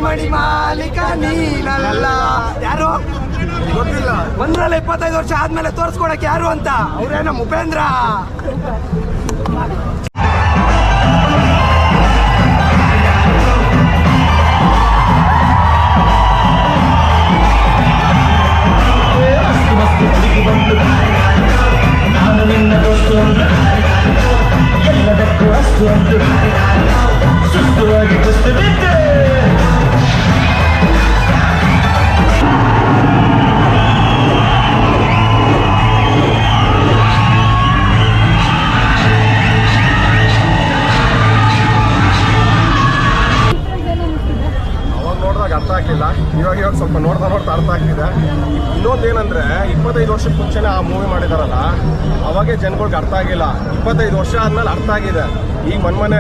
ಮಣಿ ಮಾಲೀಕ ನೀನಲ್ಲ. ಯಾರು ಗೊತ್ತಿಲ್ಲ. ಬಂದ್ರಲ್ಲ 25 ವರ್ಷ ಆದ್ಮೇಲೆ ತೋರ್ಸ್ಕೊಡಕ್ ಯಾರು ಅಂತ. ಅವ್ರೇನ ಉಪೇಂದ್ರ. ನಾನು ನಿನ್ನ ದೋಸ್ತು ಎಲ್ಲದಕ್ಕೂ ಅಷ್ಟು ಅಂತು ಸುಸ್ತುವಾಗಿ ಕುಸ್ತು ಬಿದ್ದೆ. ಅರ್ಥ ಆಗ್ಲಿಲ್ಲ. ಇವಾಗ ಸ್ವಲ್ಪ ನೋಡ್ತಾ ಅರ್ಥ ಆಗ್ತಿದೆ. ಇನ್ನೊಂದೇನಂದ್ರೆ 25 ವರ್ಷಕ್ಕೆ ಮುಂಚೆನೆ ಆ ಮೂವಿ ಮಾಡಿದಾರಲ್ಲ, ಅವಾಗೆ ಜನಗಳಿಗೆ ಅರ್ಥ ಆಗಿಲ್ಲ. 25 ವರ್ಷ ಆದ್ಮೇಲೆ ಅರ್ಥ ಆಗಿದೆ. ಈಗ ಮನ್ಮನೆ